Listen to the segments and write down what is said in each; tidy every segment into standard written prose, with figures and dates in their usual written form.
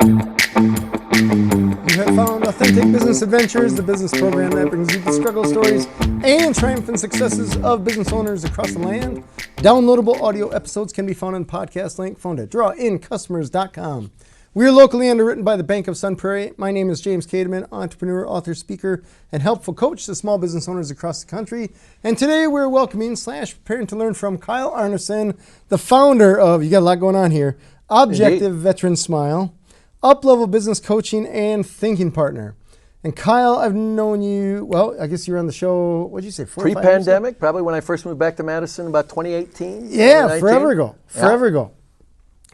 You have found Authentic Business Adventures, the business program that brings you the struggle stories and triumphant successes of business owners across the land. Downloadable audio episodes can be found on the podcast link found at drawincustomers.com. We are locally underwritten by the Bank of Sun Prairie. My name is James Cademan, entrepreneur, author, speaker, and helpful coach to small business owners across the country. And today we're welcoming / preparing to learn from Kyle Arneson, the founder of, you got a lot going on here, Objective Veteran Smile, Up-Level Business Coaching, and Thinking Partner. And Kyle, I've known you, well, I guess you were on the show, what did you say, 4 or 5 years ago? Pre-pandemic, probably when I first moved back to Madison, about 2018. Yeah, 2019. Forever ago.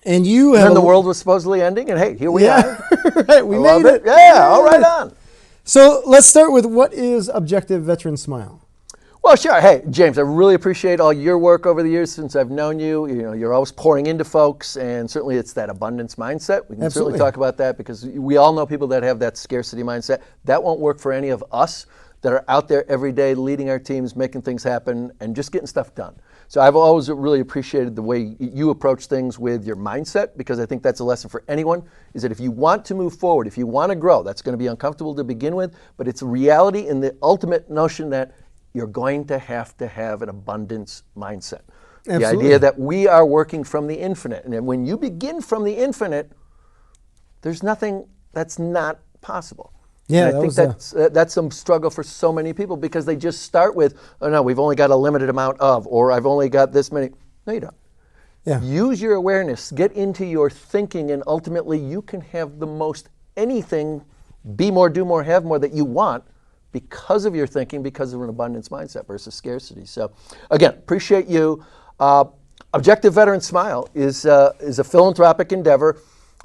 And you have... And the world was supposedly ending, and hey, here we are. Right, we made it. Yeah, all right on. So let's start with, what is Objective Veteran Smile? Well, sure. Hey, James, I really appreciate all your work over the years since I've known you. You know, you're always pouring into folks, and certainly it's that abundance mindset. We can certainly talk about that because we all know people that have that scarcity mindset. That won't work for any of us that are out there every day leading our teams, making things happen, and just getting stuff done. So I've always really appreciated the way you approach things with your mindset, because I think that's a lesson for anyone, is that if you want to move forward, if you want to grow, that's going to be uncomfortable to begin with, but it's a reality in the ultimate notion that you're going to have an abundance mindset. Absolutely. The idea that we are working from the infinite. And when you begin from the infinite, there's nothing that's not possible. Yeah, and I think that's some struggle for so many people, because they just start with, oh no, we've only got a limited amount of, or I've only got this many. No, you don't. Yeah. Use your awareness, get into your thinking, and ultimately you can have the most anything, be more, do more, have more that you want, because of your thinking, because of an abundance mindset versus scarcity. So again, appreciate you. Objective Veteran Smile is a philanthropic endeavor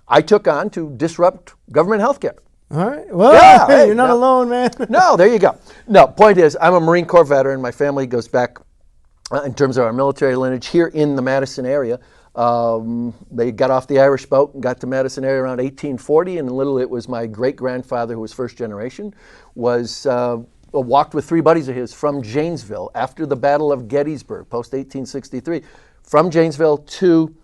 I took on to disrupt government healthcare. All right. Well, yeah, hey, you're not alone, man. No, there you go. No, point is, I'm a Marine Corps veteran. My family goes back, in terms of our military lineage, here in the Madison area. They got off the Irish boat and got to Madison area around 1840, and it was my great-grandfather, who was first generation, walked with 3 buddies of his from Janesville after the Battle of Gettysburg, post-1863, from Janesville to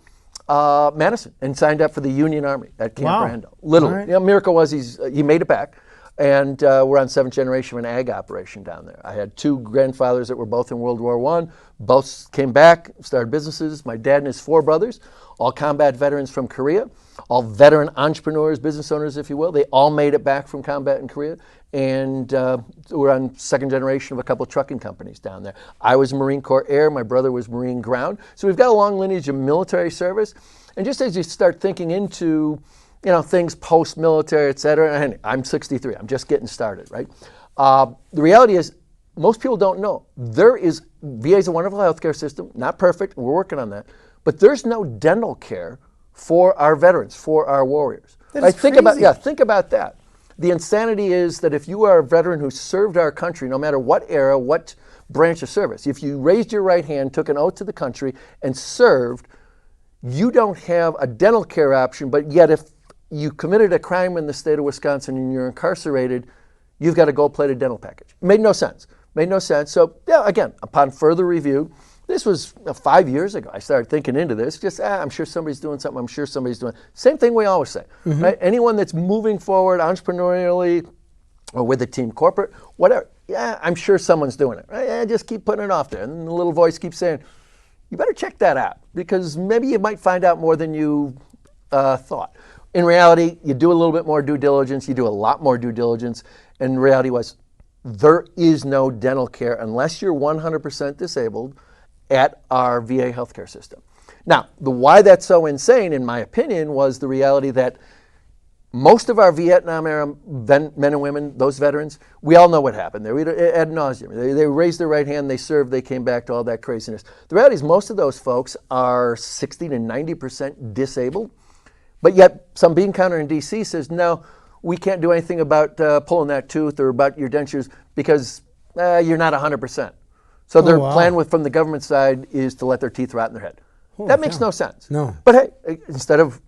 Madison, and signed up for the Union Army at Camp Randall. Literally. Right. Miracle was he made it back, and we're on 7th generation of an ag operation down there. I had 2 grandfathers that were both in World War I. Both came back, started businesses. My dad and his 4 brothers, all combat veterans from Korea, all veteran entrepreneurs, business owners, if you will. They all made it back from combat in Korea, and we're on 2nd generation of a couple of trucking companies down there. I was Marine Corps Air, my brother was Marine Ground. So we've got a long lineage of military service. And just as you start thinking into, things post-military, et cetera, and I'm 63, I'm just getting started, right? The reality is, most people don't know. VA is a wonderful healthcare system, not perfect, we're working on that, but there's no dental care for our veterans, for our warriors. Think about that. The insanity is that if you are a veteran who served our country, no matter what era, what branch of service, if you raised your right hand, took an oath to the country, and served, you don't have a dental care option, but yet if you committed a crime in the state of Wisconsin and you're incarcerated, you've got a gold-plated dental package. Made no sense. So, again, upon further review, this was 5 years ago. I started thinking into this. I'm sure somebody's doing something. I'm sure somebody's doing. Same thing we always say, right? Anyone that's moving forward entrepreneurially or with a team, corporate, whatever. Yeah, I'm sure someone's doing it. Right? Yeah, just keep putting it off there. And the little voice keeps saying, you better check that out, because maybe you might find out more than you thought. In reality, you do a little bit more due diligence. You do a lot more due diligence. And the reality was, there is no dental care unless you're 100% disabled at our VA healthcare system. Now, the why that's so insane, in my opinion, was the reality that most of our Vietnam era men and women, those veterans, we all know what happened. They were ad nauseum. They raised their right hand, they served, they came back to all that craziness. The reality is, most of those folks are 60 to 90% disabled, but yet some bean counter in DC says, no, we can't do anything about pulling that tooth or about your dentures because you're not 100%. So their plan from the government side is to let their teeth rot in their head. That makes no sense. No. But hey, instead of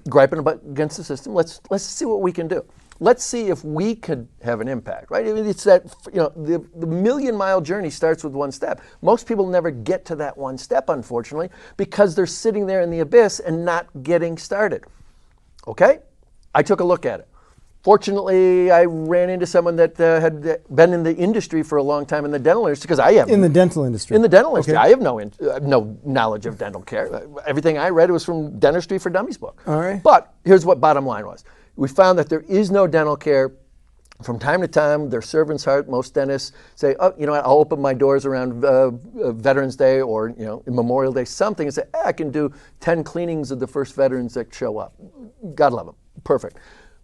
griping against the system, let's see what we can do. Let's see if we could have an impact, right? I mean, it's that, the million-mile journey starts with one step. Most people never get to that one step, unfortunately, because they're sitting there in the abyss and not getting started. Okay? I took a look at it. Fortunately, I ran into someone that had been in the industry for a long time in the dental industry, because I have In the dental industry. in the dental industry. Okay. I have no knowledge of dental care. Everything I read was from Dentistry for Dummies book. All right. But here's what bottom line was: we found that there is no dental care. From time to time, their servant's heart. Most dentists say, "Oh, you know what? I'll open my doors around Veterans Day or Memorial Day, something," and say, "I can do 10 cleanings of the first veterans that show up." God love them, perfect.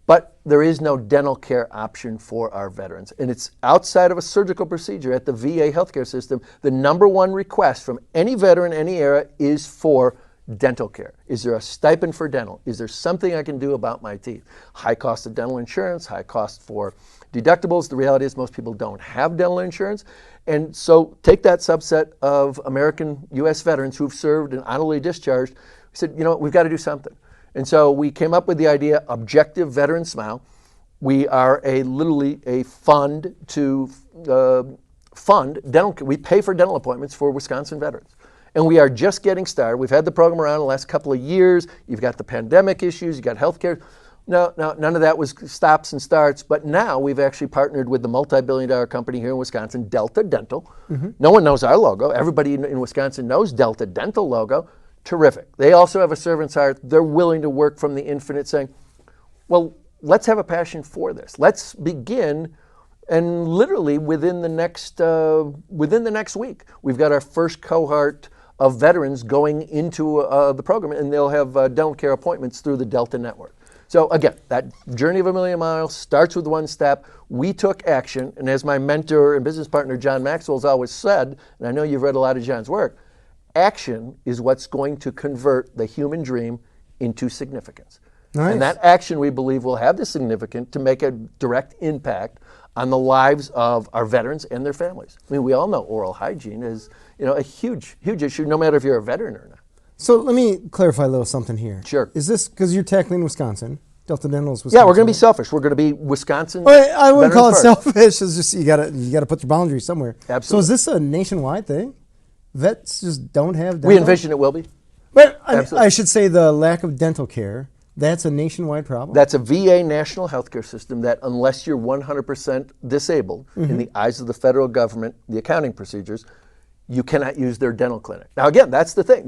But there is no dental care option for our veterans. And it's outside of a surgical procedure at the VA healthcare system. The number one request from any veteran, any era, is for dental care. Is there a stipend for dental? Is there something I can do about my teeth? High cost of dental insurance, high cost for deductibles. The reality is most people don't have dental insurance. And so take that subset of American U.S. veterans who've served and honorably discharged. We said, you know what, we've got to do something. And so we came up with the idea, Objective Veteran Smile. We are literally a fund to fund dental. We pay for dental appointments for Wisconsin veterans. And we are just getting started. We've had the program around the last couple of years. You've got the pandemic issues, you've got healthcare. No, none of that was stops and starts. But now we've actually partnered with the multi-billion-dollar company here in Wisconsin, Delta Dental. No one knows our logo. Everybody in Wisconsin knows Delta Dental logo. Terrific. They also have a servant's heart. They're willing to work from the infinite, saying, well, let's have a passion for this. Let's begin, and literally within the next week, we've got our first cohort of veterans going into the program, and they'll have dental care appointments through the Delta Network. So again, that journey of a million miles starts with one step. We took action, and as my mentor and business partner John Maxwell's always said, and I know you've read a lot of John's work, action is what's going to convert the human dream into significance. Nice. And that action, we believe, will have the significance to make a direct impact on the lives of our veterans and their families. I mean, we all know oral hygiene is a huge issue, no matter if you're a veteran or not. So let me clarify a little something here. Sure. Is this because you're tackling Wisconsin? Delta Dental is Wisconsin. Yeah, we're going to be selfish. We're going to be Wisconsin. I wouldn't call it veterans first. selfish. It's just you got to put your boundaries somewhere. Absolutely. So is this a nationwide thing? Vets just don't have dental? We envision it will be. But Absolutely. I should say the lack of dental care, that's a nationwide problem. That's a VA national healthcare system that unless you're 100% disabled in the eyes of the federal government, the accounting procedures, you cannot use their dental clinic. Now again, that's the thing.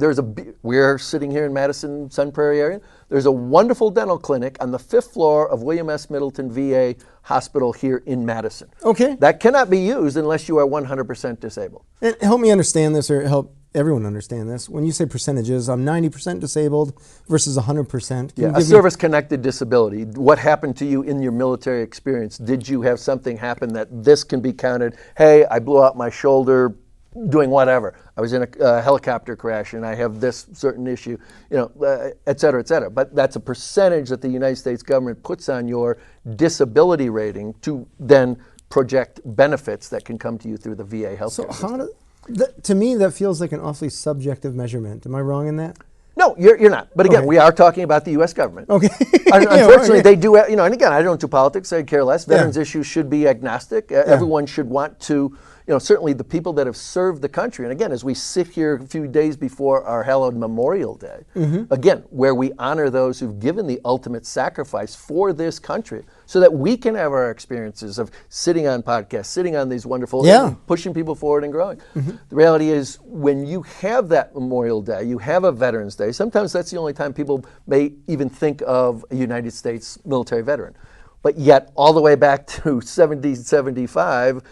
We're sitting here in Madison, Sun Prairie area. There's a wonderful dental clinic on the 5th floor of William S. Middleton VA Hospital here in Madison. Okay. That cannot be used unless you are 100% disabled. And help me understand this, or help everyone understand this. When you say percentages, I'm 90% disabled versus 100%. Yeah, a service-connected disability. What happened to you in your military experience? Did you have something happen that this can be counted? Hey, I blew out my shoulder doing whatever. I was in a helicopter crash and I have this certain issue, et cetera, et cetera. But that's a percentage that the United States government puts on your disability rating to then project benefits that can come to you through the VA healthcare system. To me, that feels like an awfully subjective measurement. Am I wrong in that? No, you're not. But again, Okay. we are talking about the U.S. government. Okay. Unfortunately, okay. they do, and again, I don't do politics, I care less. Veterans issues should be agnostic. Everyone should want to, certainly the people that have served the country. And again, as we sit here a few days before our hallowed Memorial Day, again, where we honor those who've given the ultimate sacrifice for this country so that we can have our experiences of sitting on podcasts, sitting on these wonderful, pushing people forward and growing. The reality is when you have that Memorial Day, you have a Veterans Day, sometimes that's the only time people may even think of a United States military veteran. But yet, all the way back to 1775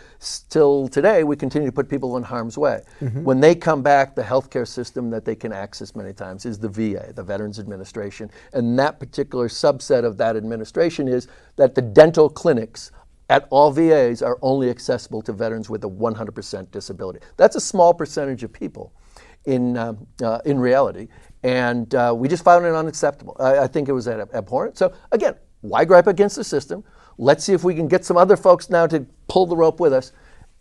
till today, we continue to put people in harm's way. When they come back, the healthcare system that they can access many times is the VA, the Veterans Administration. And that particular subset of that administration is that the dental clinics at all VAs are only accessible to veterans with a 100% disability. That's a small percentage of people in reality. And we just found it unacceptable. I think it was abhorrent. So again, why gripe against the system? Let's see if we can get some other folks now to pull the rope with us.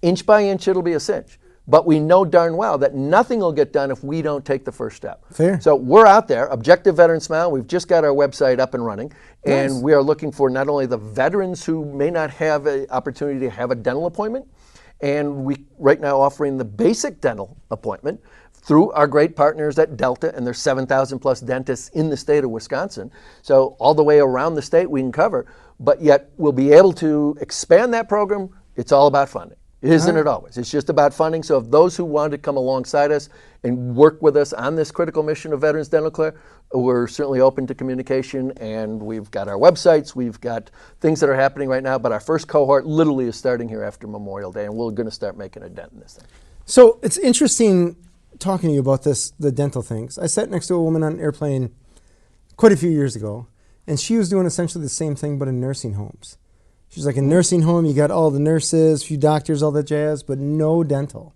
Inch by inch, it'll be a cinch. But we know darn well that nothing will get done if we don't take the first step. Fair. So we're out there, Objective Veteran Smile. We've just got our website up and running. Nice. And we are looking for not only the veterans who may not have an opportunity to have a dental appointment, and we right now offering the basic dental appointment through our great partners at Delta, and there's 7,000 plus dentists in the state of Wisconsin. So all the way around the state we can cover, but yet we'll be able to expand that program. It's all about funding. Isn't it always? It's just about funding. So if those who want to come alongside us and work with us on this critical mission of Veterans Dental Care, we're certainly open to communication, and we've got our websites, we've got things that are happening right now, but our first cohort literally is starting here after Memorial Day, and we're going to start making a dent in this thing. So it's interesting talking to you about this, the dental things. I sat next to a woman on an airplane quite a few years ago, and she was doing essentially the same thing, but in nursing homes. She's like, in nursing home, you got all the nurses, a few doctors, all that jazz, but no dental.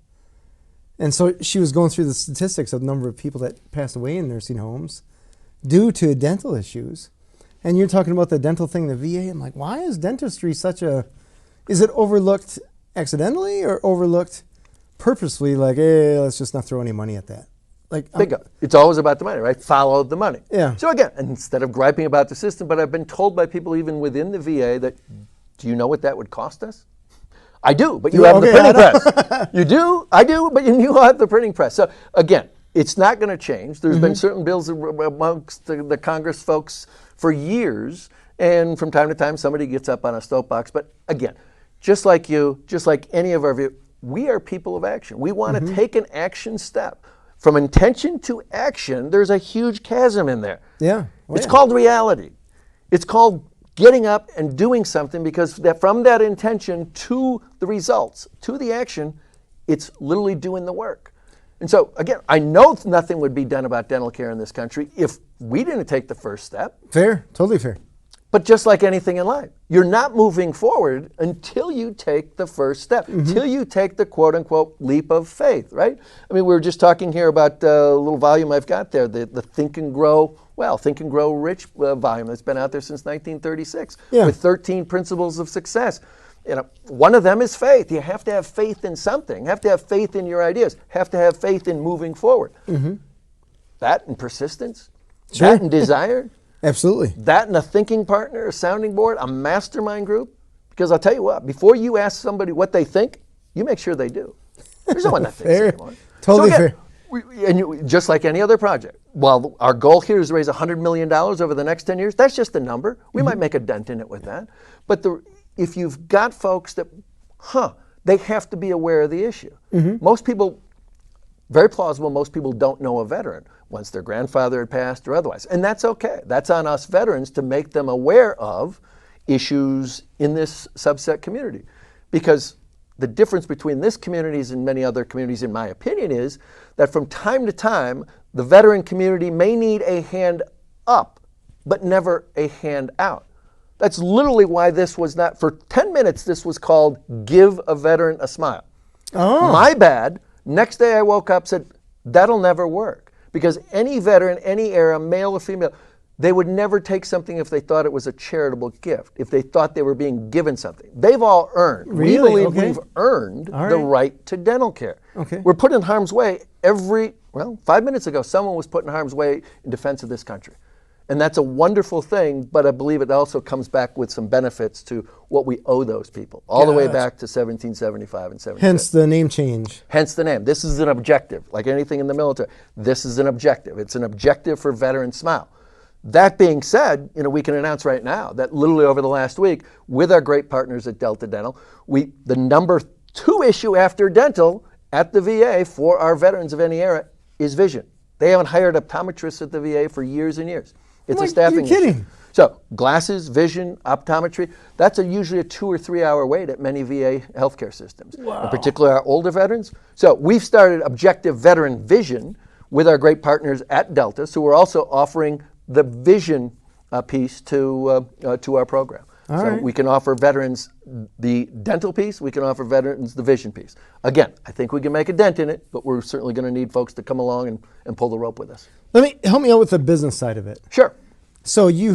And so she was going through the statistics of the number of people that passed away in nursing homes due to dental issues. And you're talking about the dental thing, the VA. I'm like, why is dentistry such a, is it overlooked accidentally or overlooked purposely? Like, hey, let's just not throw any money at that. Like, Bingo. It's always about the money, right? Follow the money. Yeah. So again, instead of griping about the system, but I've been told by people even within the VA that, do you know what that would cost us? I do, but you have the printing press. You do, I do, but you have the printing press. So again, it's not going to change. There's been certain bills amongst the Congress folks for years, and from time to time somebody gets up on a soapbox. But again, just like you, just like any of our viewers, we are people of action. We want to take an action step. From intention to action, there's a huge chasm in there. Yeah. It's called reality. It's called getting up and doing something, because from that intention to the results, to the action, it's literally doing the work. And so, again, I know nothing would be done about dental care in this country if we didn't take the first step. Fair, totally fair. But just like anything in life, you're not moving forward until you take the first step, until you take the quote-unquote leap of faith, right? I mean, we were just talking here about a little volume I've got there, the Think and Grow Rich volume that's been out there since 1936 with 13 principles of success. You know, one of them is faith. You have to have faith in something. You have to have faith in your ideas. You have to have faith in moving forward. That and persistence, that and desire. Absolutely. That and a thinking partner, a sounding board, a mastermind group. Because I'll tell you what, before you ask somebody what they think, you make sure they do. There's no one that thinks anymore. Totally so again, fair. Just like any other project, while our goal here is to raise $100 million over the next 10 years, that's just a number. We might make a dent in it with that. But if you've got folks that, they have to be aware of the issue. Most people, very plausible, most people don't know a veteran once their grandfather had passed or otherwise. And that's okay. That's on us veterans to make them aware of issues in this subset community. Because the difference between this community and many other communities, in my opinion, is that from time to time, the veteran community may need a hand up, but never a hand out. That's literally why this was not, for 10 minutes, this was called Give a Veteran a Smile. Oh. My bad. Next day I woke up and said, that'll never work. Because any veteran, any era, male or female, they would never take something if they thought it was a charitable gift, if they thought they were being given something. They've all earned. Really? We believe we've earned the right to dental care. We're put in harm's way 5 minutes ago, someone was put in harm's way in defense of this country. And that's a wonderful thing, but I believe it also comes back with some benefits to what we owe those people, all the way back to 1775 and 76. Hence the name change. Hence the name. This is an objective, like anything in the military. This is an objective. It's an objective for Veteran Smile. That being said, we can announce right now that literally over the last week, with our great partners at Delta Dental, the number 2 issue after dental at the VA for our veterans of any era is vision. They haven't hired optometrists at the VA for years and years. It's a staffing issue. You're kidding. So glasses, vision, optometry, that's usually a 2 or 3 hour wait at many VA healthcare systems, in particular our older veterans. So we've started Objective Veteran Vision with our great partners at Delta, so we're also offering the vision piece to our program. We can offer veterans the dental piece, we can offer veterans the vision piece. Again, I think we can make a dent in it, but we're certainly going to need folks to come along and pull the rope with us. Help me out with the business side of it. Sure. So you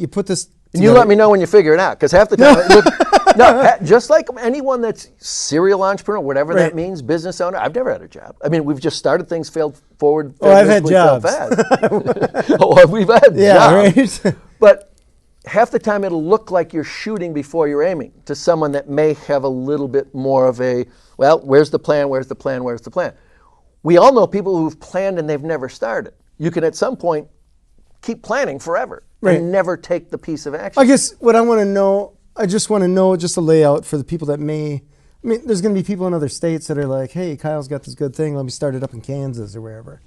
put this together. And you let me know when you figure it out, because half the time, just like anyone that's serial entrepreneur, whatever that means, business owner, I've never had a job. I mean, we've just started things, failed forward. I've had jobs. We've had jobs. Right. But half the time it'll look like you're shooting before you're aiming to someone that may have a little bit more of a, where's the plan, where's the plan, where's the plan? we all know people who've planned and they've never started. You can at some point keep planning forever and never take the piece of action. I guess what I want to know, I just want to know just a layout for the people that may, I mean, there's going to be people in other states that are like, hey, Kyle's got this good thing, let me start it up in Kansas or wherever.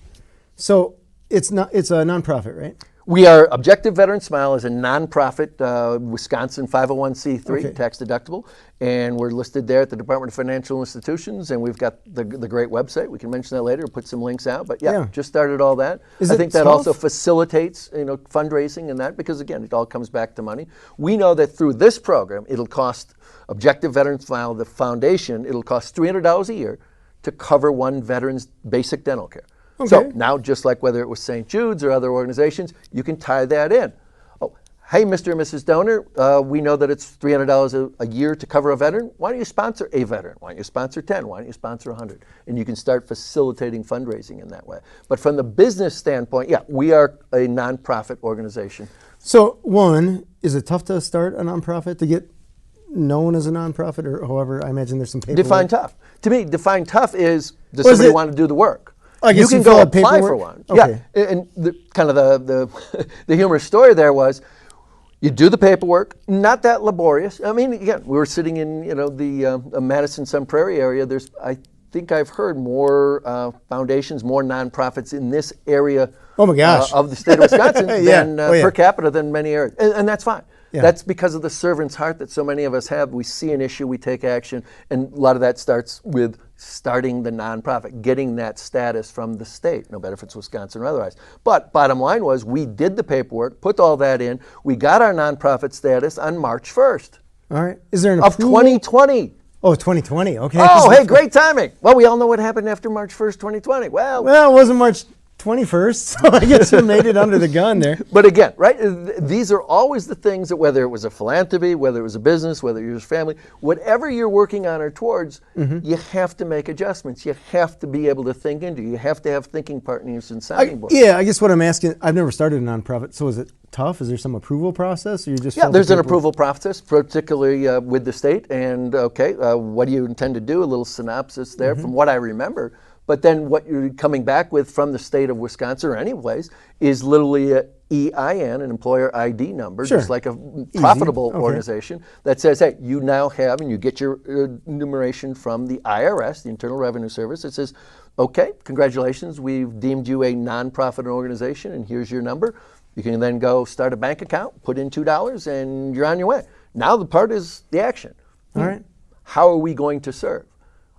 So it's a nonprofit, right? We are Objective Veteran Smile is a nonprofit, Wisconsin 501c3, tax deductible, and we're listed there at the Department of Financial Institutions, and we've got the great website. We can mention that later, put some links out, but just started all that. I think that also facilitates fundraising and that, because again, it all comes back to money. We know that through this program, it'll cost Objective Veteran Smile, the foundation, it'll cost $300 a year to cover one veteran's basic dental care. Okay. So now, just like whether it was St. Jude's or other organizations, you can tie that in. Oh, hey, Mr. and Mrs. Donor, we know that it's $300 a year to cover a veteran. Why don't you sponsor a veteran? Why don't you sponsor 10? Why don't you sponsor 100? And you can start facilitating fundraising in that way. But from the business standpoint, we are a nonprofit organization. So one, is it tough to start a nonprofit, to get known as a nonprofit, or however? I imagine there's some paperwork. Define tough. To me, define tough is, does somebody want to do the work? I guess you can go apply for one. Okay. Yeah, and the humorous story there was, you do the paperwork, not that laborious. I mean, again, we were sitting in the Madison Sun Prairie area. I think I've heard more foundations, more nonprofits in this area. Oh my gosh. Of the state of Wisconsin than per capita than many areas, and that's fine. Yeah. That's because of the servant's heart that so many of us have. We see an issue, we take action, and a lot of that starts with starting the nonprofit, getting that status from the state, no matter if it's Wisconsin or otherwise. But bottom line was, we did the paperwork, put all that in, we got our nonprofit status on March 1st. All right. Is there an of 2020. Oh, 2020, okay. Oh, hey, great timing. Well, we all know what happened after March 1st, 2020. Well, it wasn't March 21st, so I guess you made it under the gun there. But again, right, these are always the things that, whether it was a philanthropy, whether it was a business, whether it was family, whatever you're working on or towards, you have to make adjustments. You have to be able to think into. You have to have thinking partners and sounding boards. Yeah, I guess what I'm asking, I've never started a nonprofit, so is it tough? Is there some approval process, or you just? Yeah, there's an approval process, particularly with the state. And what do you intend to do? A little synopsis there from what I remember. But then what you're coming back with from the state of Wisconsin or any place is literally an EIN, an employer ID number, just like a profitable organization that says, hey, you now have, and you get your enumeration from the IRS, the Internal Revenue Service. It says, okay, congratulations, we've deemed you a nonprofit organization, and here's your number. You can then go start a bank account, put in $2, and you're on your way. Now the part is the action. All right. How are we going to serve?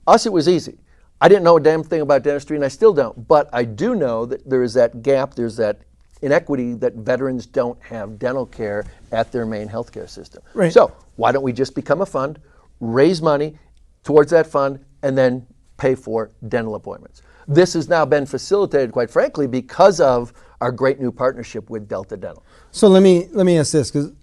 Us, it was easy. I didn't know a damn thing about dentistry, and I still don't, but I do know that there is that gap, there's that inequity that veterans don't have dental care at their main healthcare system. Right. So why don't we just become a fund, raise money towards that fund, and then pay for dental appointments? This has now been facilitated, quite frankly, because of our great new partnership with Delta Dental. So let me ask this, because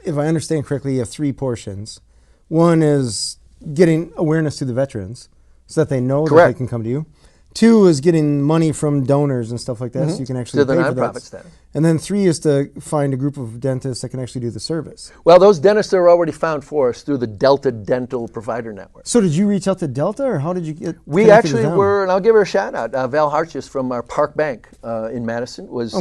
if I understand correctly, you have three portions. One is getting awareness to the veterans, so that they know that they can come to you. Two is getting money from donors and stuff like that, so you can actually pay for that. And then three is to find a group of dentists that can actually do the service. Well, those dentists are already found for us through the Delta Dental Provider Network. So did you reach out to Delta, or how did you get? We actually were, and I'll give her a shout out. Val Hartjes from our Park Bank in Madison was.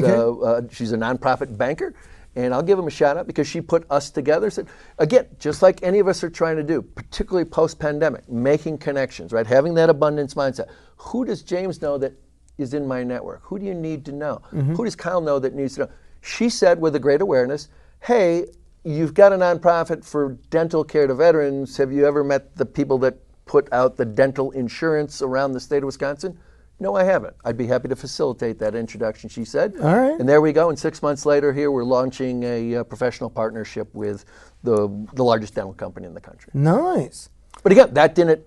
She's a nonprofit banker. And I'll give them a shout out because she put us together. Said, again, just like any of us are trying to do, particularly post-pandemic, making connections, right? Having that abundance mindset. Who does James know that is in my network? Who do you need to know? Who does Kyle know that needs to know? She said with a great awareness, hey, you've got a nonprofit for dental care to veterans. Have you ever met the people that put out the dental insurance around the state of Wisconsin? No, I haven't. I'd be happy to facilitate that introduction, she said. All right. And there we go. And 6 months later here, we're launching a professional partnership with the largest dental company in the country. Nice. But again, that didn't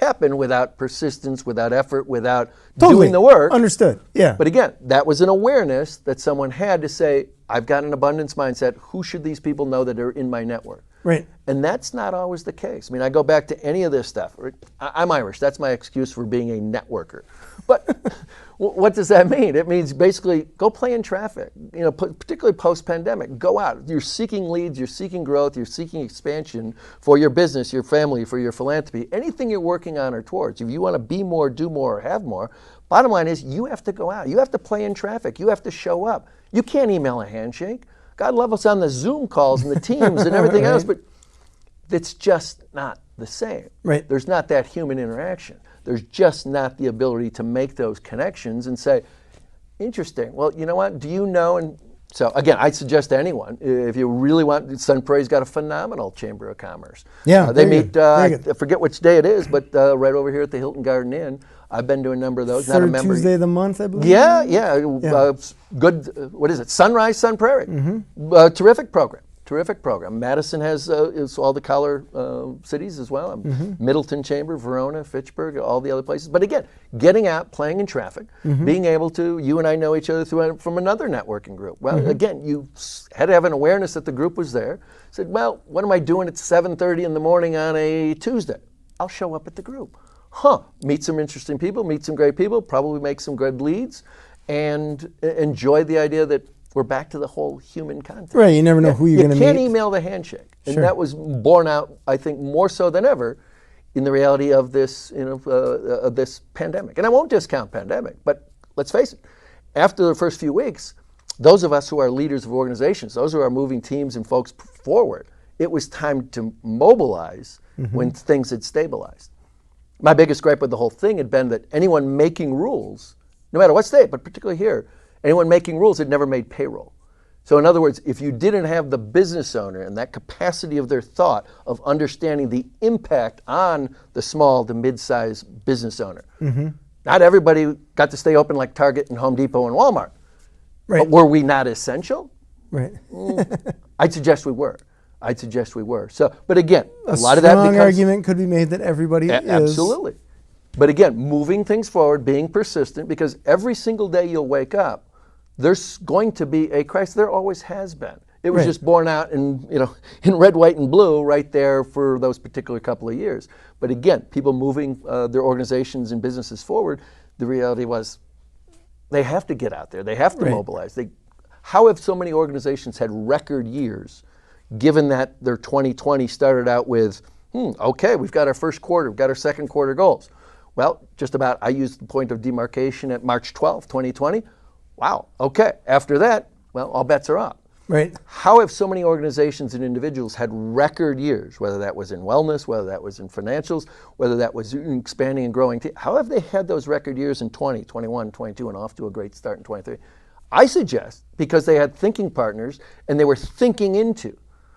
happen without persistence, without effort, without doing the work. Understood. Yeah. But again, that was an awareness that someone had to say, I've got an abundance mindset. Who should these people know that are in my network? Right. And that's not always the case. I mean, I go back to any of this stuff. I'm Irish. That's my excuse for being a networker. But What does that mean? It means basically go play in traffic, particularly post-pandemic. Go out. You're seeking leads, you're seeking growth, you're seeking expansion for your business, your family, for your philanthropy, anything you're working on or towards. If you want to be more, do more, or have more, bottom line is you have to go out. You have to play in traffic. You have to show up. You can't email a handshake. God love us on the Zoom calls and the Teams and everything Right. else, but it's just not the same. Right. There's not that human interaction. There's just not the ability to make those connections and say, interesting, well, you know what, do you know? And so again, I suggest to anyone, if you really want, Sun Prairie's got a phenomenal Chamber of Commerce. Yeah, they very meet, good. Very good. I forget which day it is, but right over here at the Hilton Garden Inn. I've been to a number of those. Not a Third member. Tuesday of the month, I believe. Yeah. Good, what is it? Sunrise, Sun Prairie. Terrific program. Terrific program. Madison has is all the collar cities as well. Middleton Chamber, Verona, Fitchburg, all the other places. But again, getting out, playing in traffic, being able to, you and I know each other from another networking group. Well, again, you had to have an awareness that the group was there. Said, well, what am I doing at 7:30 in the morning on a Tuesday? I'll show up at the group. Meet some interesting people, meet some great people, probably make some good leads, and enjoy the idea that we're back to the whole human contact. Right, you never know who you're going to meet. You can't email the handshake. And Sure. that was borne out, I think, more so than ever in the reality of this, this pandemic. And I won't discount pandemic, but let's face it, after the first few weeks, those of us who are leaders of organizations, those who are moving teams and folks forward, it was time to mobilize when things had stabilized. My biggest gripe with the whole thing had been that anyone making rules, no matter what state, but particularly here, anyone making rules had never made payroll. So in other words, if you didn't have the business owner and that capacity of their thought of understanding the impact on the small to mid-sized business owner, not everybody got to stay open like Target and Home Depot and Walmart. Right. But were we not essential? Right. I'd suggest we were. So, but again, a lot of that becomes... strong argument could be made that everybody is. Absolutely. But again, moving things forward, being persistent, because every single day you'll wake up, there's going to be a crisis. There always has been. It was Right. just borne out in red, white, and blue right there for those particular couple of years. But again, people moving their organizations and businesses forward, the reality was they have to get out there. They have to Right. mobilize. How have so many organizations had record years, given that their 2020 started out with, okay, we've got our first quarter, we've got our second quarter goals. Well, just about, I used the point of demarcation at March 12th, 2020. Wow, okay. After that, well, all bets are off. Right. How have so many organizations and individuals had record years, whether that was in wellness, whether that was in financials, whether that was in expanding and growing? How have they had those record years in 20, 21, 22, and off to a great start in 23? I suggest because they had thinking partners and they were thinking into,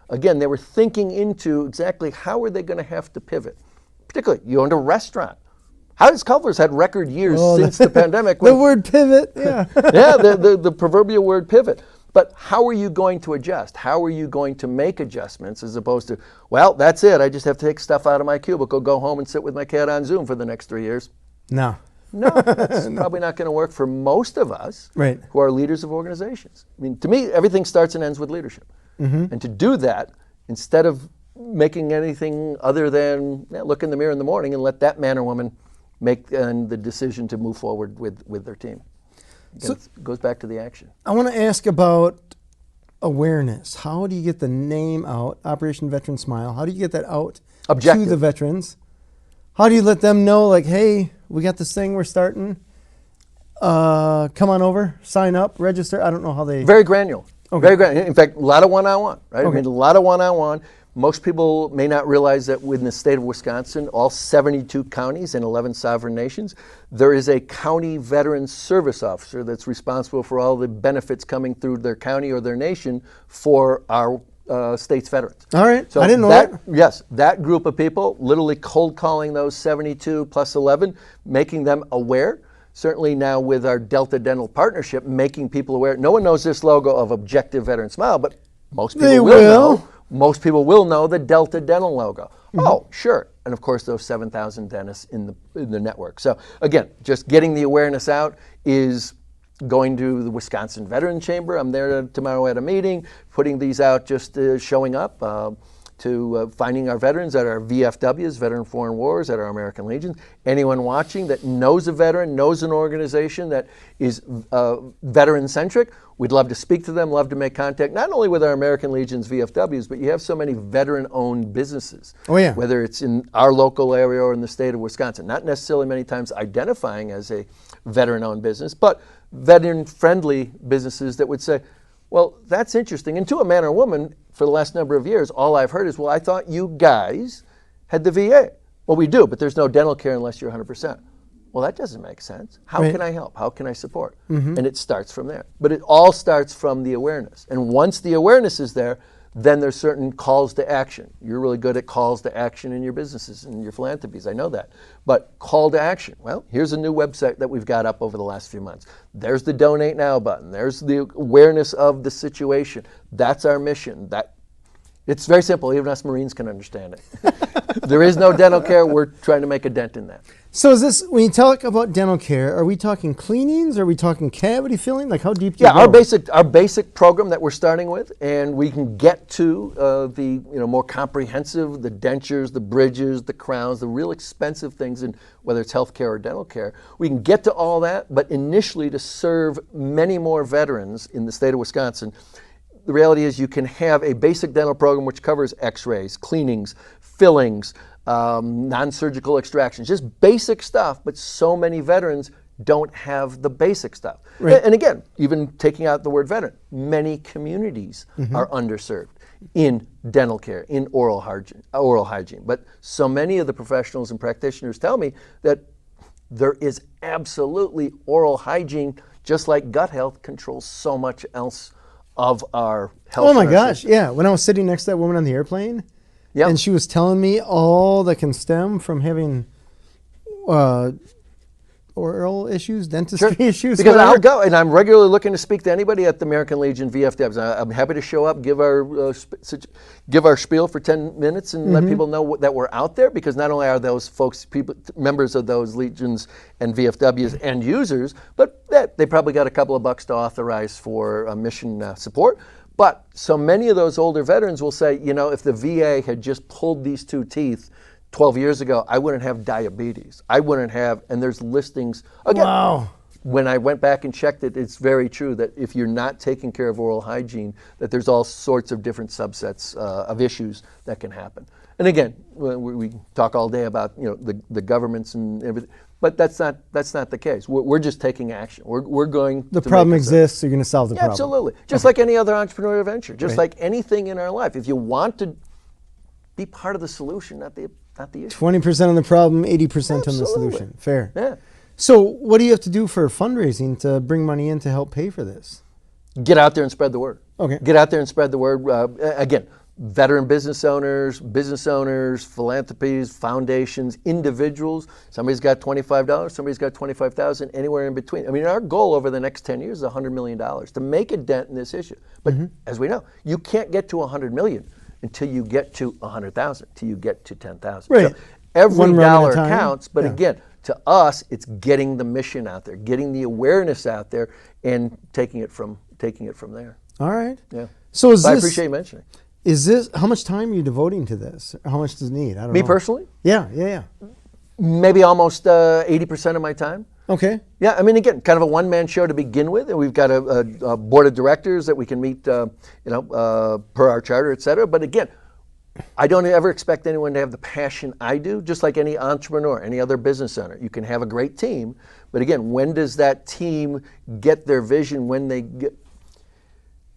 again, they were thinking into exactly how are they going to have to pivot. Particularly, you owned a restaurant. Howard's Culver's had record years since the pandemic. The word pivot, yeah. Yeah, the proverbial word pivot. But how are you going to adjust? How are you going to make adjustments as opposed to, well, that's it. I just have to take stuff out of my cubicle, go home and sit with my cat on Zoom for the next 3 years. No. No, that's probably not going to work for most of us Right. who are leaders of organizations. I mean, to me, everything starts and ends with leadership. And to do that, instead of making anything other than look in the mirror in the morning and let that man or woman make the decision to move forward with their team. So, it goes back to the action. I want to ask about awareness. How do you get the name out, Operation Veteran Smile? How do you get that out Objective. to the veterans? How do you let them know, like, hey, we got this thing we're starting. Come on over, sign up, register. I don't know how they... Very granular. Okay. Very granular. In fact, a lot of one-on-one, right? Okay. I mean, a lot of one-on-one. Most people may not realize that within the state of Wisconsin, all 72 counties and 11 sovereign nations, there is a county veteran service officer that's responsible for all the benefits coming through their county or their nation for our state's veterans. All right, So I didn't know that. Yes, that group of people, literally cold calling those 72 plus 11, making them aware. Certainly now with our Delta Dental partnership, making people aware. No one knows this logo of Objective Veteran Smile, but most people They will will. know. Most people will know the Delta Dental logo. Oh, sure. And of course, those 7,000 dentists in the network. So again, just getting the awareness out is going to the Wisconsin Veteran Chamber. I'm there tomorrow at a meeting, putting these out, just showing up. to finding our veterans at our VFWs, Veteran Foreign Wars, at our American Legions. Anyone watching that knows a veteran, knows an organization that is veteran-centric, we'd love to speak to them, love to make contact, not only with our American Legions, VFWs, but you have so many veteran-owned businesses. Oh, yeah. Whether it's in our local area or in the state of Wisconsin. Not necessarily many times identifying as a veteran-owned business, but veteran-friendly businesses that would say, well, that's interesting. And to a man or woman, for the last number of years, all I've heard is, well, I thought you guys had the VA. Well, we do, but there's no dental care unless you're 100%. Well, that doesn't make sense. How can I help? How can I support? And it starts from there. But it all starts from the awareness. And once the awareness is there, then there's certain calls to action. You're really good at calls to action in your businesses and your philanthropies, I know that. But call to action, well, here's a new website that we've got up over the last few months. There's the Donate Now button. There's the awareness of the situation. That's our mission. It's very simple. Even us Marines can understand it. There is no dental care. We're trying to make a dent in that. So is this, when you talk about dental care, are we talking cleanings? Are we talking cavity filling? Like how deep do you go? Our basic program that we're starting with, and we can get to the more comprehensive, the dentures, the bridges, the crowns, the real expensive things, and whether it's healthcare or dental care. We can get to all that, but initially to serve many more veterans in the state of Wisconsin, the reality is you can have a basic dental program which covers x-rays, cleanings, fillings, non-surgical extractions, just basic stuff, but so many veterans don't have the basic stuff. Right. And again, even taking out the word veteran, many communities are underserved in dental care, in oral hygiene. But so many of the professionals and practitioners tell me that there is absolutely oral hygiene, just like gut health controls so much else of our health. Oh my gosh, yeah. When I was sitting next to that woman on the airplane, and she was telling me all that can stem from having oral issues, dentistry issues. Because I'll go, and I'm regularly looking to speak to anybody at the American Legion VFWs. I'm happy to show up, give our spiel for 10 minutes and let people know that we're out there, because not only are those folks members of those legions and VFWs end users, but they probably got a couple of bucks to authorize for mission support. But so many of those older veterans will say, if the VA had just pulled these two teeth 12 years ago, I wouldn't have diabetes. I wouldn't have, and there's listings. Again, wow. When I went back and checked it, it's very true that if you're not taking care of oral hygiene, that there's all sorts of different subsets of issues that can happen. And again, we talk all day about the governments and everything, but that's not the case. We're just taking action. We're going. The problem exists. You're going to solve the problem. Absolutely, just like any other entrepreneurial venture, just like anything in our life. If you want to be part of the solution, not the issue. 20% on the problem, 80% on the solution. Fair. Yeah. So what do you have to do for fundraising to bring money in to help pay for this? Get out there and spread the word. Okay. Get out there and spread the word. Again, veteran business owners, philanthropies, foundations, individuals. Somebody's got $25, somebody's got $25,000, anywhere in between. I mean, our goal over the next 10 years is $100 million to make a dent in this issue. But as we know, you can't get to $100 million until you get to 100,000, till you get to 10,000. Right. So every One run dollar at a time. counts, but again, to us, it's getting the mission out there, getting the awareness out there, and taking it from there. All right. Yeah. So I appreciate you mentioning. Is this, how much time are you devoting to this? How much does it need? I don't know. Me personally? Yeah. Maybe almost 80% of my time. Okay. Yeah, I mean, again, kind of a one-man show to begin with, and we've got a board of directors that we can meet, per our charter, et cetera. But again, I don't ever expect anyone to have the passion I do, just like any entrepreneur, any other business owner. You can have a great team, but again, when does that team get their vision?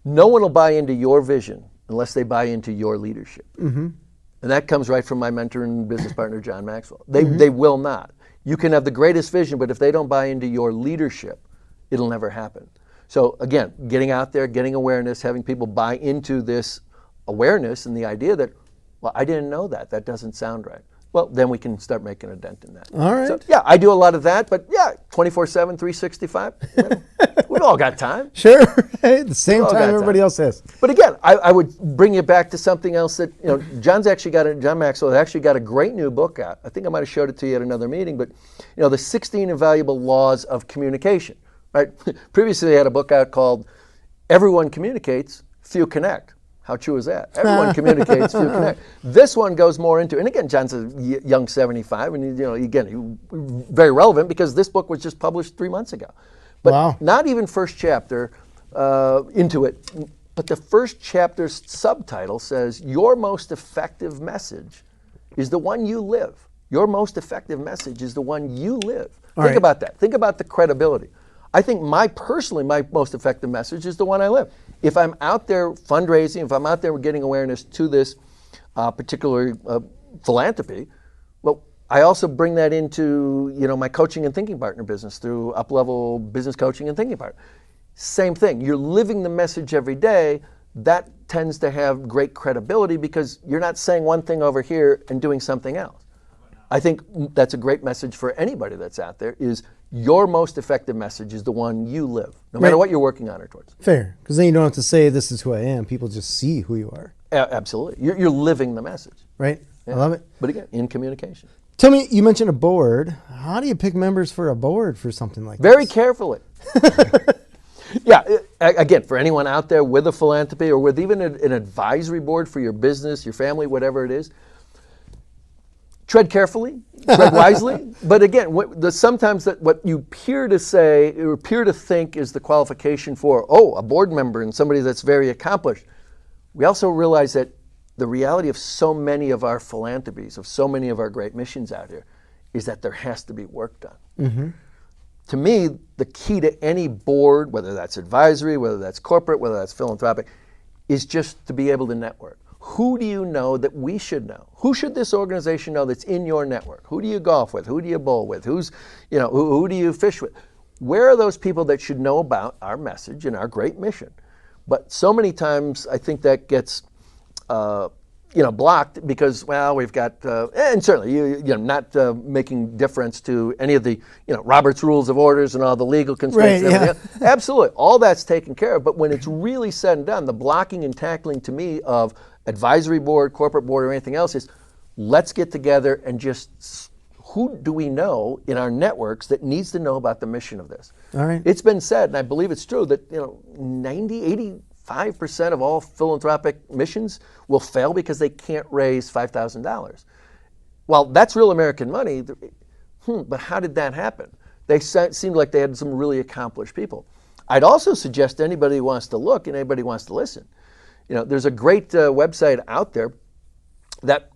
No one will buy into your vision unless they buy into your leadership. And that comes right from my mentor and business partner, John Maxwell. They will not. You can have the greatest vision, but if they don't buy into your leadership, it'll never happen. So again, getting out there, getting awareness, having people buy into this awareness and the idea that, well, I didn't know that. That doesn't sound right. Well, then we can start making a dent in that. All right. So, yeah, I do a lot of that, but yeah, 24/7, 365. We've all got time. Sure. Hey, the same time everybody else has. But again, I would bring you back to something else that, John Maxwell has actually got a great new book out. I think I might have showed it to you at another meeting, but, the 16 Invaluable Laws of Communication, right? Previously, they had a book out called Everyone Communicates, Few Connect. How true is that? Everyone communicates through connect. This one goes more into, and again, John's a young 75, and again, very relevant because this book was just published 3 months ago. But not even first chapter into it, but the first chapter's subtitle says, your most effective message is the one you live. Your most effective message is the one you live. Think about that. Think about the credibility. I think my most effective message is the one I live. If I'm out there fundraising, if I'm out there getting awareness to this particular philanthropy, well, I also bring that into my coaching and thinking partner business through up-level business coaching and thinking partner. Same thing. You're living the message every day. That tends to have great credibility because you're not saying one thing over here and doing something else. I think that's a great message for anybody that's out there is your most effective message is the one you live, no matter what you're working on or towards. Fair, because then you don't have to say this is who I am. People just see who you are. Absolutely. You're living the message. Right. Yeah. I love it. But again, in communication. Tell me, you mentioned a board. How do you pick members for a board for something like Very this? carefully. Yeah, again, for anyone out there with a philanthropy or with even an advisory board for your business, your family, whatever it is, tread carefully, tread wisely. But again, sometimes what you appear to say or appear to think is the qualification for, a board member and somebody that's very accomplished. We also realize that the reality of so many of our philanthropies, of so many of our great missions out here, is that there has to be work done. Mm-hmm. To me, the key to any board, whether that's advisory, whether that's corporate, whether that's philanthropic, is just to be able to network. Who do you know that we should know? Who should this organization know that's in your network? Who do you golf with? Who do you bowl with? Who do you fish with? Where are those people that should know about our message and our great mission? But so many times I think that gets blocked because, we've got, and certainly not making difference to any of the, Robert's Rules of Orders and all the legal constraints and everything else. Absolutely, all that's taken care of. But when it's really said and done, the blocking and tackling to me of advisory board, corporate board, or anything else is, let's get together and just, who do we know in our networks that needs to know about the mission of this? All right. It's been said, and I believe it's true, that 85% of all philanthropic missions will fail because they can't raise $5,000. Well, that's real American money, but how did that happen? They seemed like they had some really accomplished people. I'd also suggest anybody who wants to look and anybody who wants to listen. There's a great website out there, that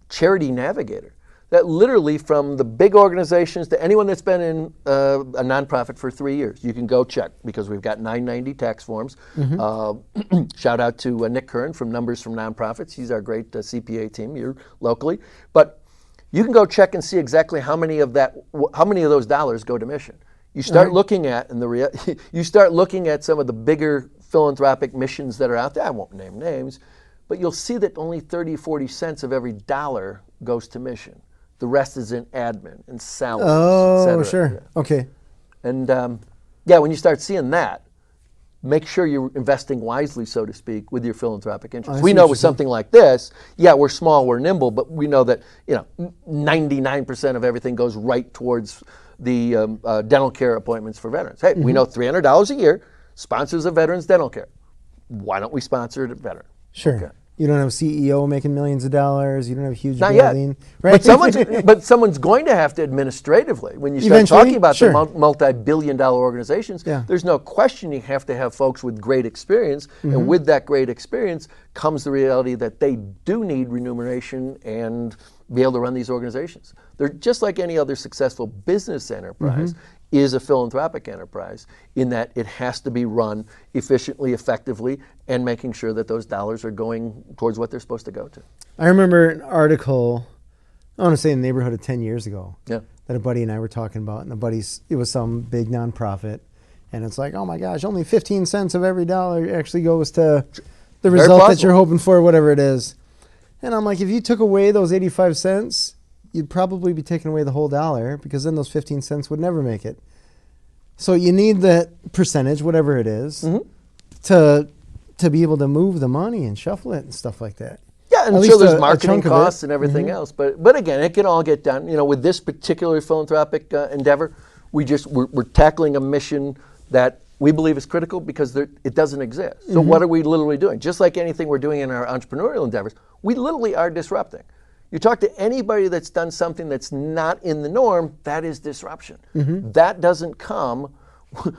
Charity Navigator, that literally from the big organizations to anyone that's been in a nonprofit for 3 years, you can go check because we've got 990 tax forms. Mm-hmm. Shout out to Nick Curran from Numbers from Nonprofits. He's our great CPA team here locally. But you can go check and see exactly how many of those dollars go to mission. You start looking at you start looking at some of the bigger philanthropic missions that are out there. I won't name names, but you'll see that only 30, 40 cents of every dollar goes to mission. The rest is in admin and salaries, et cetera. Sure. Yeah. Okay. And when you start seeing that, make sure you're investing wisely, so to speak, with your philanthropic interests. We know with something like this, we're small, we're nimble, but we know that 99% of everything goes right towards the dental care appointments for veterans. Hey, we know $300 a year sponsors of veterans dental care. Why don't we sponsor a veteran? Sure. Okay. You don't have a CEO making millions of dollars. You don't have a huge building. Right? But someone's going to have to administratively. When you start talking about the multi-billion-dollar organizations, there's no question you have to have folks with great experience. Mm-hmm. And with that great experience comes the reality that they do need remuneration and be able to run these organizations. They're just like any other successful business enterprise. Mm-hmm. Is a philanthropic enterprise in that it has to be run efficiently, effectively, and making sure that those dollars are going towards what they're supposed to go to. I remember an article, I want to say in the neighborhood of 10 years ago, that a buddy and I were talking about, and it was some big nonprofit, and it's like, oh my gosh, only 15 cents of every dollar actually goes to the result that you're hoping for, whatever it is. And I'm like, if you took away those 85 cents, you'd probably be taking away the whole dollar because then those 15 cents would never make it. So you need that percentage, whatever it is, to be able to move the money and shuffle it and stuff like that. Yeah, and sure there's marketing costs and everything else, but again, it can all get done. With this particular philanthropic endeavor, we're tackling a mission that we believe is critical because it doesn't exist. So what are we literally doing? Just like anything we're doing in our entrepreneurial endeavors, we literally are disrupting. You talk to anybody that's done something that's not in the norm, that is disruption. That doesn't come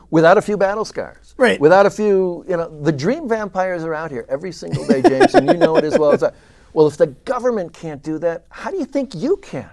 without a few battle scars. Right. Without a few, the dream vampires are out here every single day, James, and you know it as well as I. Well, if the government can't do that, how do you think you can?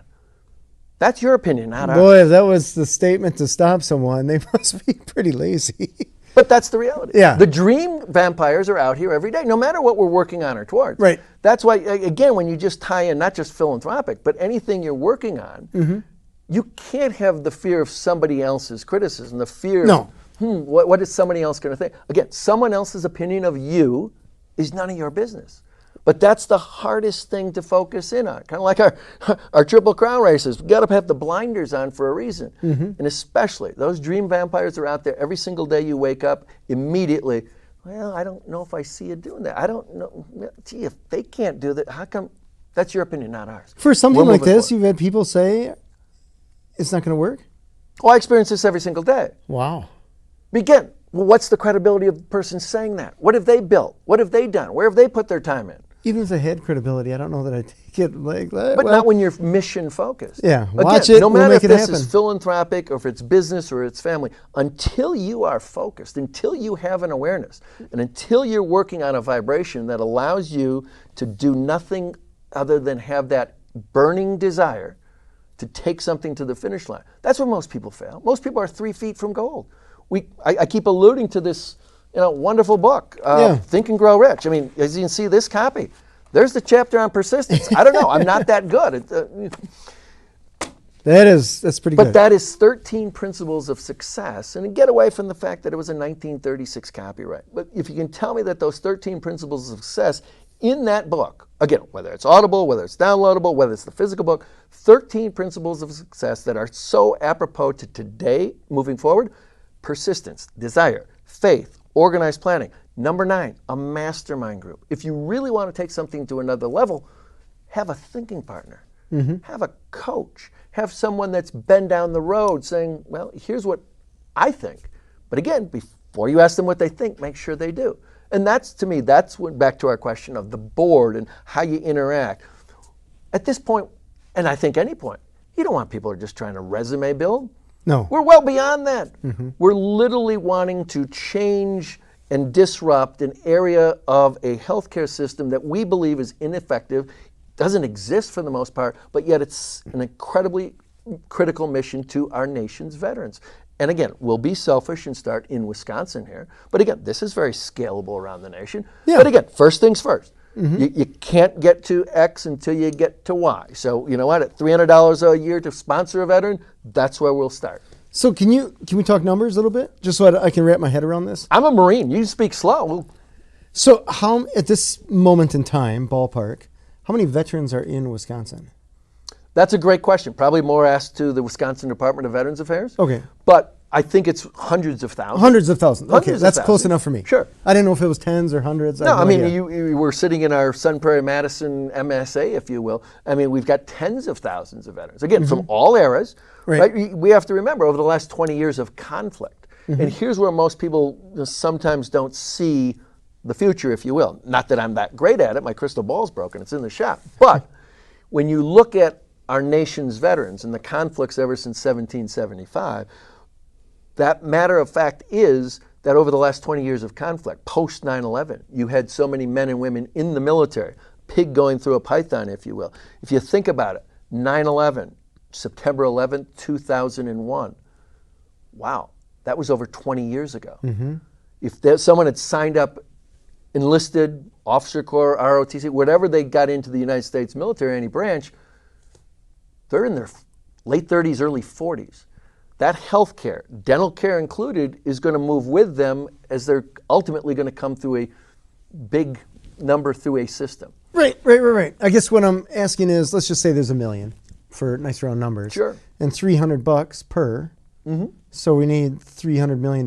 That's your opinion, not ours. Boy, if that was the statement to stop someone, they must be pretty lazy. But that's the reality. Yeah. The dream vampires are out here every day, no matter what we're working on or towards. Right. That's why, again, when you just tie in not just philanthropic, but anything you're working on, you can't have the fear of somebody else's criticism, the fear No. of, what is somebody else going to think? Again, someone else's opinion of you is none of your business. But that's the hardest thing to focus in on. Kind of like our Triple Crown races. We've got to have the blinders on for a reason. And especially, those dream vampires are out there every single day you wake up, immediately, well, I don't know if I see you doing that. I don't know. Gee, if they can't do that, how come? That's your opinion, not ours. For something We're like moving this, forward. you've had people say it's not going to work? Oh, I experience this every single day. Wow. Again, well, what's the credibility of the person saying that? What have they built? What have they done? Where have they put their time in? Even if they had credibility, I don't know that I take it like that. But not when you're mission focused. Yeah, Again, watch it, no we'll matter make if it this happen. is philanthropic or if it's business or it's family, until you are focused, until you have an awareness, and until you're working on a vibration that allows you to do nothing other than have that burning desire to take something to the finish line. That's where most people fail. Most people are 3 feet from gold. I keep alluding to this wonderful book, Think and Grow Rich. I mean, as you can see this copy, there's the chapter on persistence. I don't know, I'm not that good. That's pretty good. But that is 13 principles of success, and get away from the fact that it was a 1936 copyright. But if you can tell me that those 13 principles of success in that book, again, whether it's audible, whether it's downloadable, whether it's the physical book, 13 principles of success that are so apropos to today, moving forward: persistence, desire, faith, organized planning. Number 9, a mastermind group. If you really want to take something to another level, have a thinking partner. Have a coach. Have someone that's been down the road saying, well, here's what I think. But again, before you ask them what they think, make sure they do. And that's, to me, that's back to our question of the board and how you interact. At this point, and I think any point, you don't want people who are just trying to resume build. No. We're well beyond that. We're literally wanting to change and disrupt an area of a healthcare system that we believe is ineffective, doesn't exist for the most part, but yet it's an incredibly critical mission to our nation's veterans. And again, we'll be selfish and start in Wisconsin here. But again, this is very scalable around the nation. Yeah. But again, first things first. You can't get to X until you get to Y. So you know what? At $300 a year to sponsor a veteran, that's where we'll start. So can we talk numbers a little bit, just so I can wrap my head around this? I'm a Marine. You speak slow. So how, at this moment in time, ballpark, how many veterans are in Wisconsin? That's a great question. Probably more asked to the Wisconsin Department of Veterans Affairs. Okay. But I think it's hundreds of thousands. Hundreds of thousands. Okay, Hundreds of that's close thousands. enough for me. Sure. I didn't know if it was tens or hundreds. No, I mean, idea. you were sitting in our Sun Prairie Madison MSA, if you will. I mean, we've got tens of thousands of veterans. Again, from all eras. Right. We have to remember, over the last 20 years of conflict, and here's where most people sometimes don't see the future, if you will. Not that I'm that great at it. My crystal ball's broken. It's in the shop. But when you look at our nation's veterans and the conflicts ever since 1775, that matter of fact is that over the last 20 years of conflict, post 9/11, you had so many men and women in the military, pig going through a python, if you will. If you think about it, 9/11, September 11th, 2001. Wow, that was over 20 years ago. If someone had signed up, enlisted, officer corps, ROTC, whatever they got into the United States military, any branch, they're in their late 30s, early 40s. That health care, dental care included, is going to move with them as they're ultimately going to come through a big number through a system. Right. I guess what I'm asking is, let's just say there's 1 million for nice round numbers. Sure. And $300 per. So we need $300 million.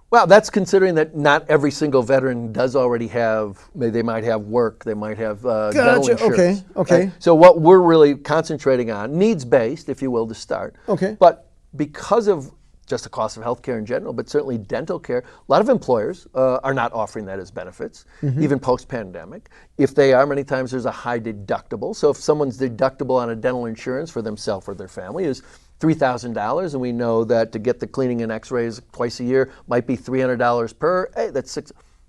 Well, that's considering that not every single veteran does already have, they might have work, they might have dental insurance. Okay. Right? So what we're really concentrating on, needs-based, if you will, to start. Okay. But because of just the cost of healthcare in general, but certainly dental care. A lot of employers are not offering that as benefits, even post-pandemic. If they are, many times there's a high deductible. So if someone's deductible on a dental insurance for themselves or their family is $3,000, and we know that to get the cleaning and x-rays twice a year might be $300 per, hey, that's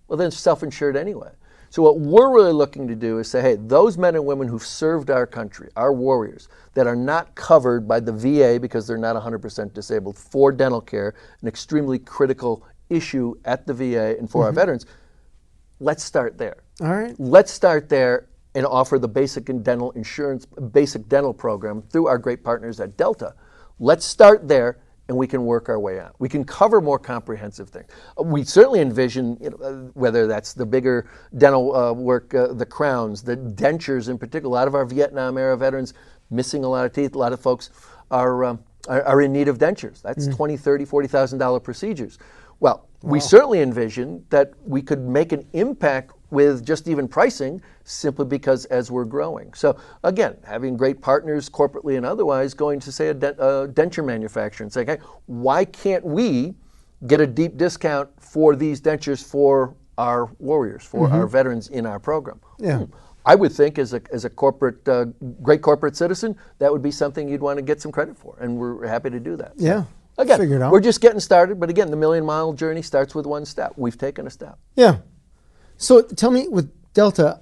well, then it's self-insured anyway. So what we're really looking to do is say, hey, those men and women who've served our country, our warriors, that are not covered by the VA because they're not 100% disabled for dental care, an extremely critical issue at the VA and for our veterans, let's start there. All right. Let's start there and offer the basic dental insurance, basic dental program through our great partners at Delta. Let's start there, and we can work our way out. We can cover more comprehensive things. We certainly envision, whether that's the bigger dental work, the crowns, the dentures in particular. A lot of our Vietnam-era veterans missing a lot of teeth. A lot of folks are in need of dentures. That's $20,000, $30,000, $40,000 procedures. Well, we certainly envision that we could make an impact with just even pricing simply because as we're growing. So again, having great partners corporately and otherwise going to say a denture manufacturer and saying, hey, why can't we get a deep discount for these dentures for our warriors, for our veterans in our program? Yeah. I would think as a corporate, great corporate citizen, that would be something you'd want to get some credit for, and we're happy to do that. So, Yeah. again, we're just getting started, but again, the million-mile journey starts with one step. We've taken a step. Yeah. So tell me, with Delta,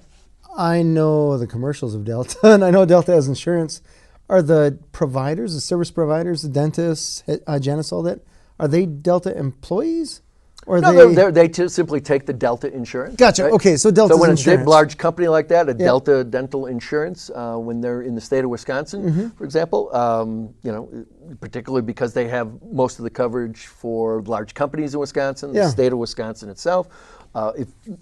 I know the commercials of Delta, and I know Delta has insurance. Are the providers, the service providers, the dentists, hygienists, all that, are they Delta employees? Or no, they simply take the Delta insurance. Gotcha. Right? Okay, so Delta's So when insurance. a big, large company like that, a Delta Dental Insurance, when they're in the state of Wisconsin, for example, particularly because they have most of the coverage for large companies in Wisconsin, the state of Wisconsin itself.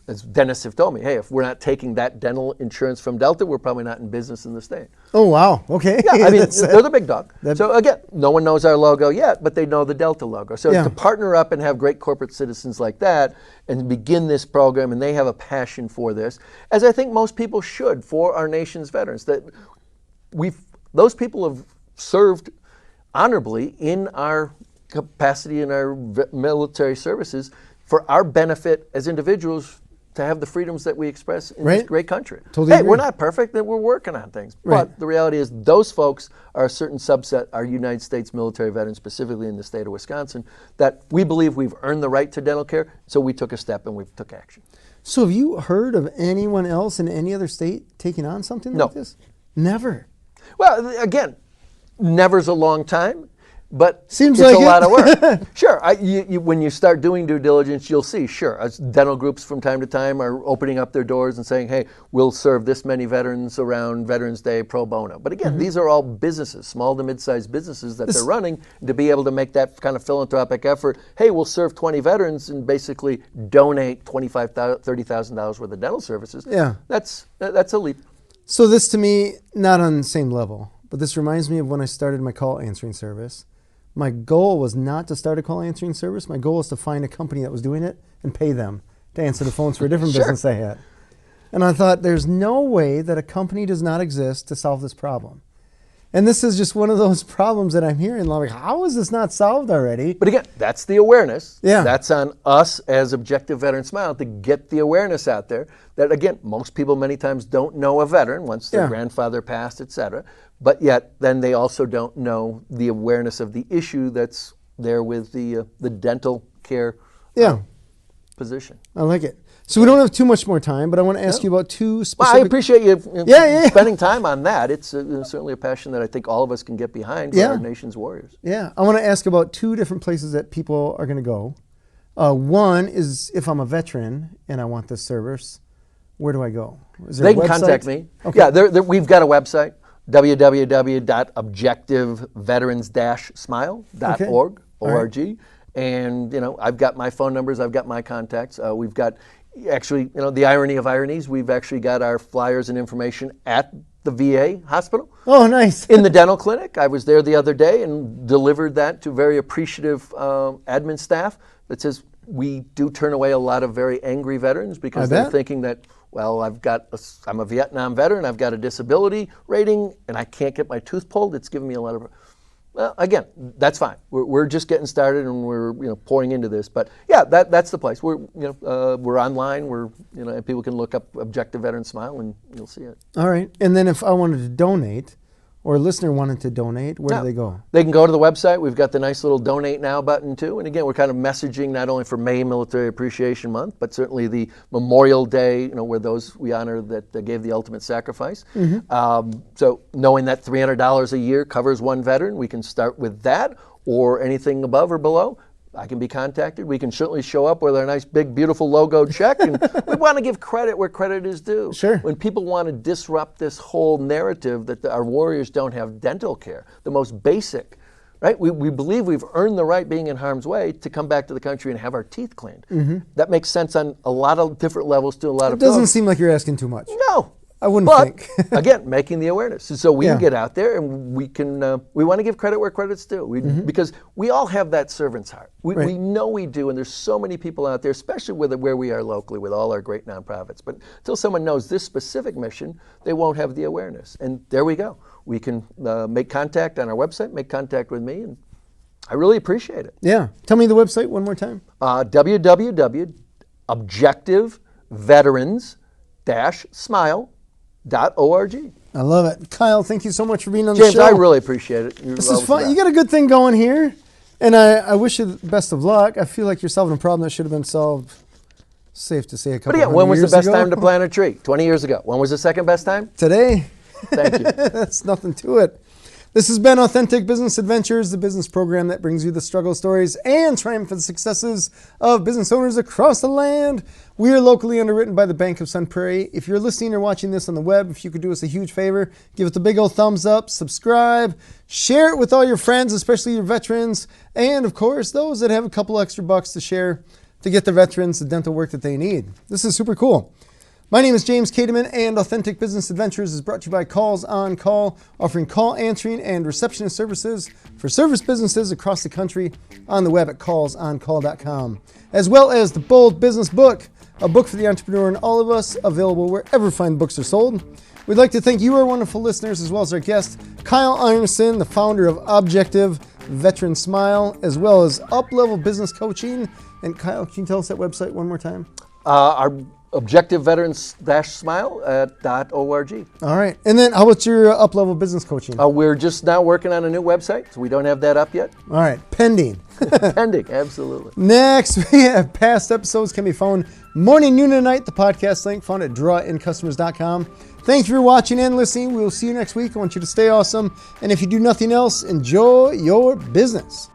As dentists have told me, hey, if we're not taking that dental insurance from Delta, we're probably not in business in the state. Oh, wow. Okay. Yeah, I mean, they're the big dog. So again, no one knows our logo yet, but they know the Delta logo. So to partner up and have great corporate citizens like that and begin this program, and they have a passion for this, as I think most people should for our nation's veterans, that those people have served honorably in our capacity in our military services for our benefit as individuals to have the freedoms that we express in this great country. Totally agree. We're not perfect, and we're working on things. But the reality is those folks are a certain subset, our United States military veterans, specifically in the state of Wisconsin, that we believe we've earned the right to dental care, so we took a step and we took action. So have you heard of anyone else in any other state taking on something like this? Never. Well, again, never's a long time. But Seems it's like a it. lot of work. Sure, when you start doing due diligence, you'll see, sure, as dental groups from time to time are opening up their doors and saying, hey, we'll serve this many veterans around Veterans Day pro bono. But again, these are all businesses, small to mid-sized businesses that they're running. To be able to make that kind of philanthropic effort, hey, we'll serve 20 veterans and basically donate $25,000, $30,000 worth of dental services. Yeah. That's a leap. So this, to me, not on the same level, but this reminds me of when I started my call answering service. My goal was not to start a call answering service. My goal was to find a company that was doing it and pay them to answer the phones for a different business I had. And I thought, there's no way that a company does not exist to solve this problem. And this is just one of those problems that I'm hearing. Like, how is this not solved already? But again, that's the awareness. Yeah. That's on us as Objective Veteran Smile to get the awareness out there that, again, most people many times don't know a veteran once their grandfather passed, et cetera. But yet, then they also don't know the awareness of the issue that's there with the dental care position. I like it. So we don't have too much more time, but I want to ask you about two specific... Well, I appreciate you spending time on that. It's certainly a passion that I think all of us can get behind for our nation's warriors. Yeah. I want to ask about two different places that people are going to go. One is if I'm a veteran and I want this service, where do I go? Is there They can contact me. Okay. Yeah, we've got a website, www.objectiveveterans-smile.org, O-R-G. And, I've got my phone numbers, I've got my contacts. We've got, actually, the irony of ironies, we've actually got our flyers and information at the VA hospital. Oh, nice. In the dental clinic. I was there the other day and delivered that to very appreciative admin staff that says we do turn away a lot of very angry veterans because they're thinking that, well, I'm a Vietnam veteran, I've got a disability rating, and I can't get my tooth pulled. It's given me a lot of... Well, again, that's fine. We're just getting started, and we're pouring into this. But yeah, that's the place. We're online. And people can look up Objective Veteran Smile, and you'll see it. All right. And then if I wanted to donate, or a listener wanted to donate, where do they go? They can go to the website. We've got the nice little Donate Now button too. And again, we're kind of messaging not only for May Military Appreciation Month, but certainly the Memorial Day, where those we honor that gave the ultimate sacrifice. So knowing that $300 a year covers one veteran, we can start with that, or anything above or below. I can be contacted. We can certainly show up with our nice, big, beautiful logo check. And we want to give credit where credit is due. Sure. When people want to disrupt this whole narrative that our warriors don't have dental care, the most basic, right? We believe we've earned the right, being in harm's way, to come back to the country and have our teeth cleaned. That makes sense on a lot of different levels to a lot of people. It doesn't seem like you're asking too much. No. I wouldn't think. Again, making the awareness. So we can get out there, and we can. We want to give credit where credit's due, because we all have that servant's heart. We know we do, and there's so many people out there, especially where we are locally with all our great nonprofits. But until someone knows this specific mission, they won't have the awareness. And there we go. We can make contact on our website, make contact with me, and I really appreciate it. Yeah. Tell me the website one more time. www.objectiveveterans-smile.org. I love it. Kyle, thank you so much for being on the James, show. I really appreciate it. This is fun. You got a good thing going here, and I wish you the best of luck. I feel like you're solving a problem that should have been solved, safe to say, a couple But again, hundred when was the years best ago. time to plant a tree? 20 years ago. When was the second best time? Today. Thank you. That's nothing to it. This has been Authentic Business Adventures, the business program that brings you the struggle stories and triumphant successes of business owners across the land. We are locally underwritten by the Bank of Sun Prairie. If you're listening or watching this on the web, if you could do us a huge favor, give it a big old thumbs up, subscribe, share it with all your friends, especially your veterans, and of course, those that have a couple extra bucks to share to get the veterans the dental work that they need. This is super cool. My name is James Kateman, and Authentic Business Adventures is brought to you by Calls on Call, offering call answering and receptionist services for service businesses across the country on the web at callsoncall.com, as well as the Bold Business Book, a book for the entrepreneur and all of us, available wherever fine books are sold. We'd like to thank you, our wonderful listeners, as well as our guest, Kyle Arneson, the founder of Objective Veteran Smile, as well as Up-Level Business Coaching. And Kyle, can you tell us that website one more time? Our objectiveveterans-smile.org. All right. And then how about your Up-Level Business Coaching? We're just now working on a new website, so we don't have that up yet. All right. Pending. Pending, absolutely. Next, we have past episodes can be found morning, noon, and night. The podcast link found at drawincustomers.com. Thanks for watching and listening. We will see you next week. I want you to stay awesome. And if you do nothing else, enjoy your business.